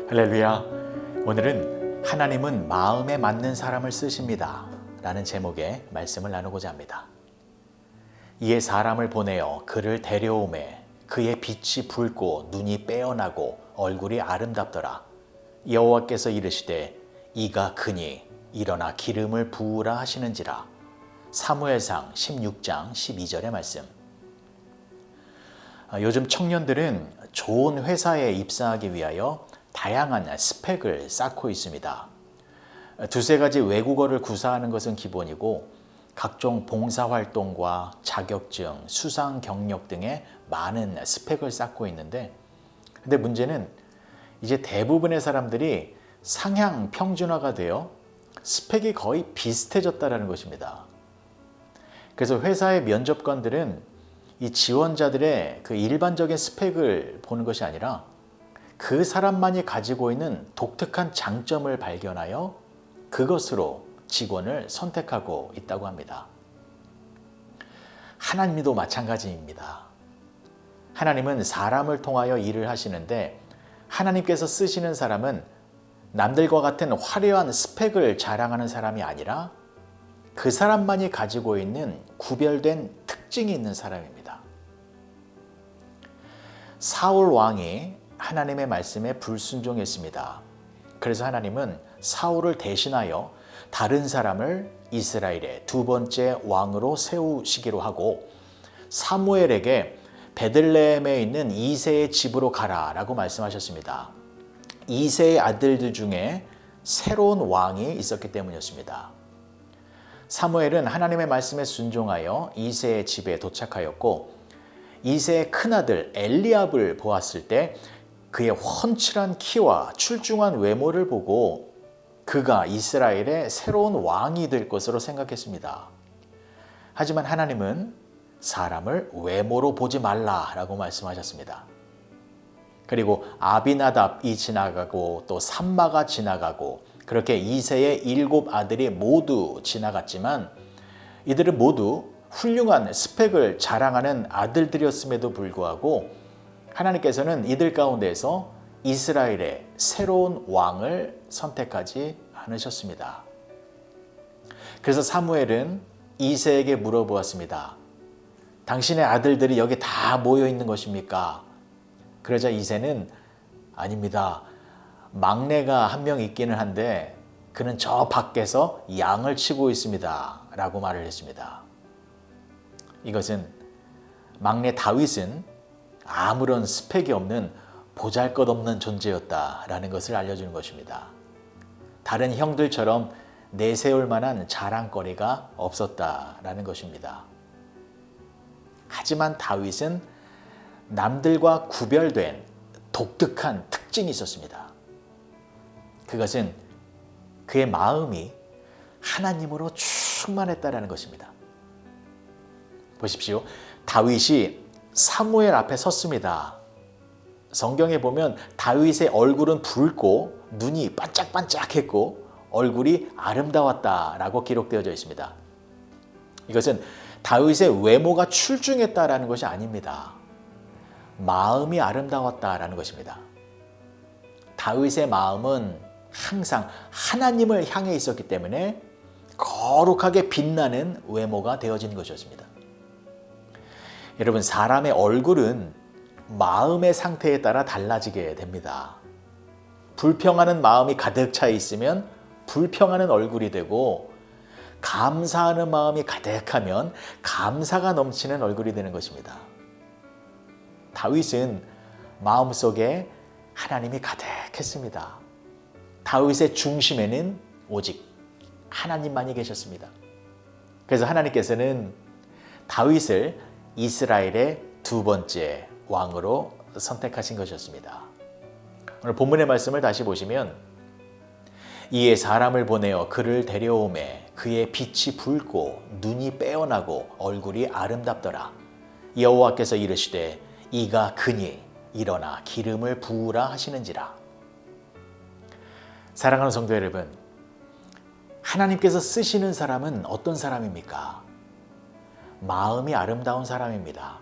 할렐루야. 오늘은 하나님은 마음에 맞는 사람을 쓰십니다 라는 제목의 말씀을 나누고자 합니다. 이에 사람을 보내어 그를 데려오매 그의 빛이 붉고 눈이 빼어나고 얼굴이 아름답더라. 여호와께서 이르시되 이가 크니 일어나 기름을 부으라 하시는지라. 사무엘상 16장 12절의 말씀. 요즘 청년들은 좋은 회사에 입사하기 위하여 다양한 스펙을 쌓고 있습니다. 두세 가지 외국어를 구사하는 것은 기본이고 각종 봉사활동과 자격증, 수상 경력 등의 많은 스펙을 쌓고 있는데, 근데 문제는 이제 대부분의 사람들이 상향 평준화가 되어 스펙이 거의 비슷해졌다는 것입니다. 그래서 회사의 면접관들은 이 지원자들의 그 일반적인 스펙을 보는 것이 아니라 그 사람만이 가지고 있는 독특한 장점을 발견하여 그것으로 직원을 선택하고 있다고 합니다. 하나님도 마찬가지입니다. 하나님은 사람을 통하여 일을 하시는데 하나님께서 쓰시는 사람은 남들과 같은 화려한 스펙을 자랑하는 사람이 아니라 그 사람만이 가지고 있는 구별된 특징이 있는 사람입니다. 사울 왕이 하나님의 말씀에 불순종했습니다. 그래서 하나님은 사울을 대신하여 다른 사람을 이스라엘의 두 번째 왕으로 세우시기로 하고 사무엘에게 베들레헴에 있는 이새의 집으로 가라라고 말씀하셨습니다. 이새의 아들들 중에 새로운 왕이 있었기 때문이었습니다. 사무엘은 하나님의 말씀에 순종하여 이새의 집에 도착하였고 이새의 큰아들 엘리압을 보았을 때 그의 훤칠한 키와 출중한 외모를 보고 그가 이스라엘의 새로운 왕이 될 것으로 생각했습니다. 하지만 하나님은 사람을 외모로 보지 말라라고 말씀하셨습니다. 그리고 아비나답이 지나가고 또 삼마가 지나가고 그렇게 이새의 7 아들이 모두 지나갔지만 이들은 모두 훌륭한 스펙을 자랑하는 아들들이었음에도 불구하고 하나님께서는 이들 가운데서 이스라엘의 새로운 왕을 선택하지 않으셨습니다. 그래서 사무엘은 이새에게 물어보았습니다. 당신의 아들들이 여기 다 모여 있는 것입니까? 그러자 이새는 아닙니다. 막내가 한 명 있기는 한데 그는 저 밖에서 양을 치고 있습니다. 라고 말을 했습니다. 이것은 막내 다윗은 아무런 스펙이 없는 보잘것없는 존재였다라는 것을 알려주는 것입니다. 다른 형들처럼 내세울 만한 자랑거리가 없었다라는 것입니다. 하지만 다윗은 남들과 구별된 독특한 특징이 있었습니다. 그것은 그의 마음이 하나님으로 충만했다라는 것입니다. 보십시오. 다윗이 사무엘 앞에 섰습니다. 성경에 보면 다윗의 얼굴은 붉고 눈이 반짝반짝했고 얼굴이 아름다웠다라고 기록되어져 있습니다. 이것은 다윗의 외모가 출중했다라는 것이 아닙니다. 마음이 아름다웠다라는 것입니다. 다윗의 마음은 항상 하나님을 향해 있었기 때문에 거룩하게 빛나는 외모가 되어진 것이었습니다. 여러분, 사람의 얼굴은 마음의 상태에 따라 달라지게 됩니다. 불평하는 마음이 가득 차 있으면 불평하는 얼굴이 되고 감사하는 마음이 가득하면 감사가 넘치는 얼굴이 되는 것입니다. 다윗은 마음속에 하나님이 가득했습니다. 다윗의 중심에는 오직 하나님만이 계셨습니다. 그래서 하나님께서는 다윗을 이스라엘의 두 번째 왕으로 선택하신 것이었습니다. 오늘 본문의 말씀을 다시 보시면 이에 사람을 보내어 그를 데려오매 그의 빛이 붉고 눈이 빼어나고 얼굴이 아름답더라. 여호와께서 이르시되 이가 크니 일어나 기름을 부으라 하시는지라. 사랑하는 성도 여러분, 하나님께서 쓰시는 사람은 어떤 사람입니까? 마음이 아름다운 사람입니다.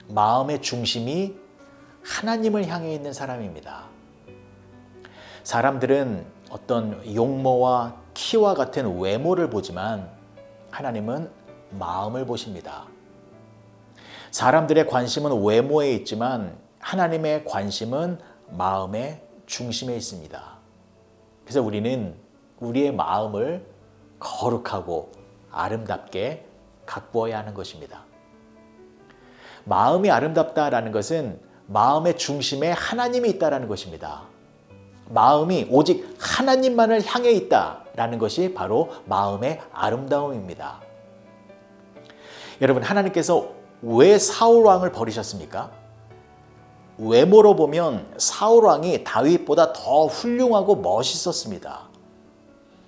마음의 중심이 하나님을 향해 있는 사람입니다. 사람들은 어떤 용모와 키와 같은 외모를 보지만 하나님은 마음을 보십니다. 사람들의 관심은 외모에 있지만 하나님의 관심은 마음의 중심에 있습니다. 그래서 우리는 우리의 마음을 거룩하고 아름답게 가꾸어야 하는 것입니다. 마음이 아름답다라는 것은 마음의 중심에 하나님이 있다라는 것입니다. 마음이 오직 하나님만을 향해 있다라는 것이 바로 마음의 아름다움입니다. 여러분, 하나님께서 왜 사울 왕을 버리셨습니까? 외모로 보면 사울 왕이 다윗보다 더 훌륭하고 멋있었습니다.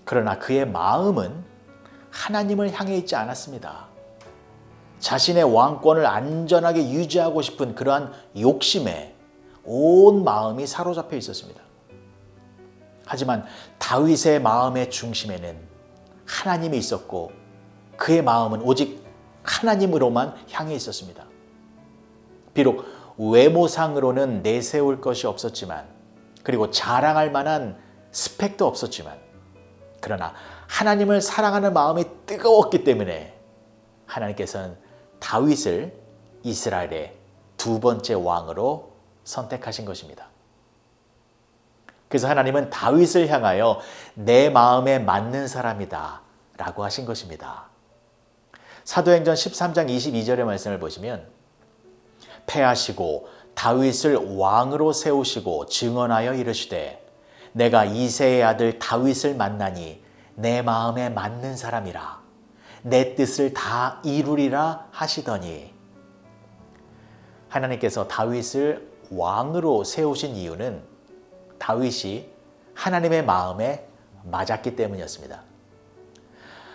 그러나 그의 마음은 하나님을 향해 있지 않았습니다. 자신의 왕권을 안전하게 유지하고 싶은 그러한 욕심에 온 마음이 사로잡혀 있었습니다. 하지만 다윗의 마음의 중심에는 하나님이 있었고 그의 마음은 오직 하나님으로만 향해 있었습니다. 비록 외모상으로는 내세울 것이 없었지만, 그리고 자랑할 만한 스펙도 없었지만, 그러나 하나님을 사랑하는 마음이 뜨거웠기 때문에 하나님께서는 다윗을 이스라엘의 두 번째 왕으로 선택하신 것입니다. 그래서 하나님은 다윗을 향하여 내 마음에 맞는 사람이다 라고 하신 것입니다. 사도행전 13장 22절의 말씀을 보시면, 패하시고 다윗을 왕으로 세우시고 증언하여 이르시되 내가 이새의 아들 다윗을 만나니 내 마음에 맞는 사람이라 내 뜻을 다 이루리라 하시더니, 하나님께서 다윗을 왕으로 세우신 이유는 다윗이 하나님의 마음에 맞았기 때문이었습니다.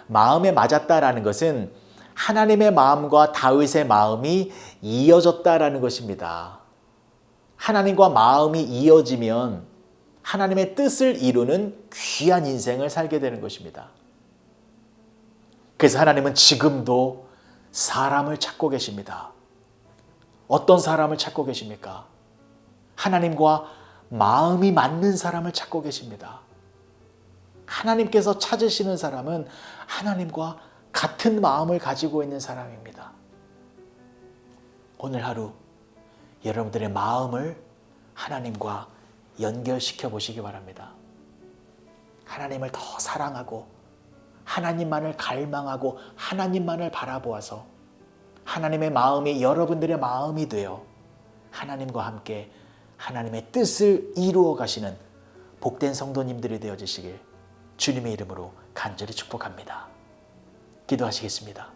마음에 맞았다라는 것은 하나님의 마음과 다윗의 마음이 이어졌다라는 것입니다. 하나님과 마음이 이어지면 하나님의 뜻을 이루는 귀한 인생을 살게 되는 것입니다. 그래서 하나님은 지금도 사람을 찾고 계십니다. 어떤 사람을 찾고 계십니까? 하나님과 마음이 맞는 사람을 찾고 계십니다. 하나님께서 찾으시는 사람은 하나님과 같은 마음을 가지고 있는 사람입니다. 오늘 하루 여러분들의 마음을 하나님과 연결시켜 보시기 바랍니다. 하나님을 더 사랑하고 하나님만을 갈망하고 하나님만을 바라보아서 하나님의 마음이 여러분들의 마음이 되어 하나님과 함께 하나님의 뜻을 이루어 가시는 복된 성도님들이 되어주시길 주님의 이름으로 간절히 축복합니다. 기도하시겠습니다.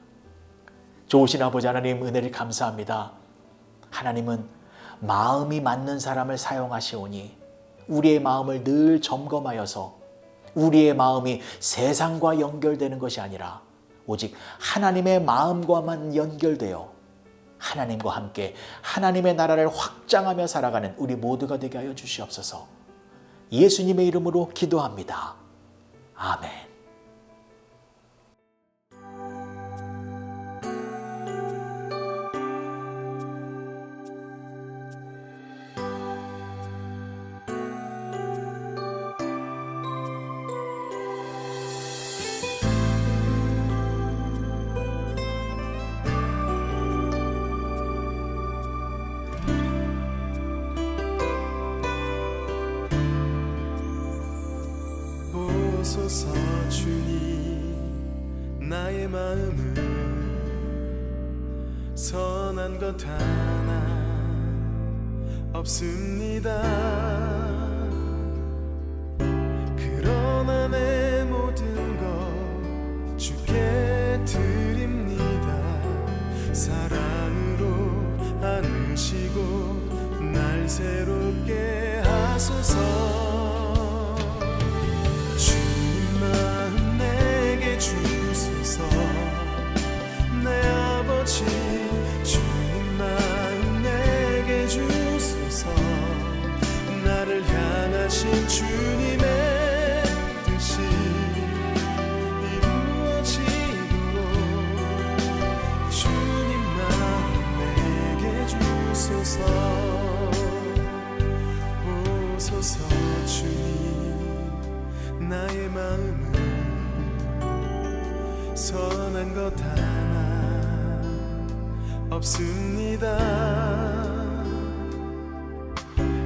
좋으신 아버지 하나님, 은혜를 감사합니다. 하나님은 마음이 맞는 사람을 사용하시오니 우리의 마음을 늘 점검하여서 우리의 마음이 세상과 연결되는 것이 아니라 오직 하나님의 마음과만 연결되어 하나님과 함께 하나님의 나라를 확장하며 살아가는 우리 모두가 되게 하여 주시옵소서. 예수님의 이름으로 기도합니다. 아멘. 오소서 주님, 나의 마음은 선한 것 하나 없습니다. 그러나 내 모든 것 주께 드립니다. 사랑으로 안으시고 날 새롭게 하소서. 주님 마음 내게 주소서. 나를 향하신 주님의 뜻이 이루어지도록 주님 마음 내게 주소서. 오소서 주님, 마음은 선한 것 하나 없습니다.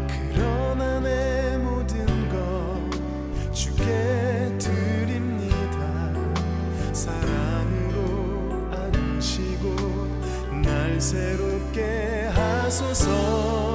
그러나 내 모든 것 주께 드립니다. 사랑으로 안으시고 날 새롭게 하소서.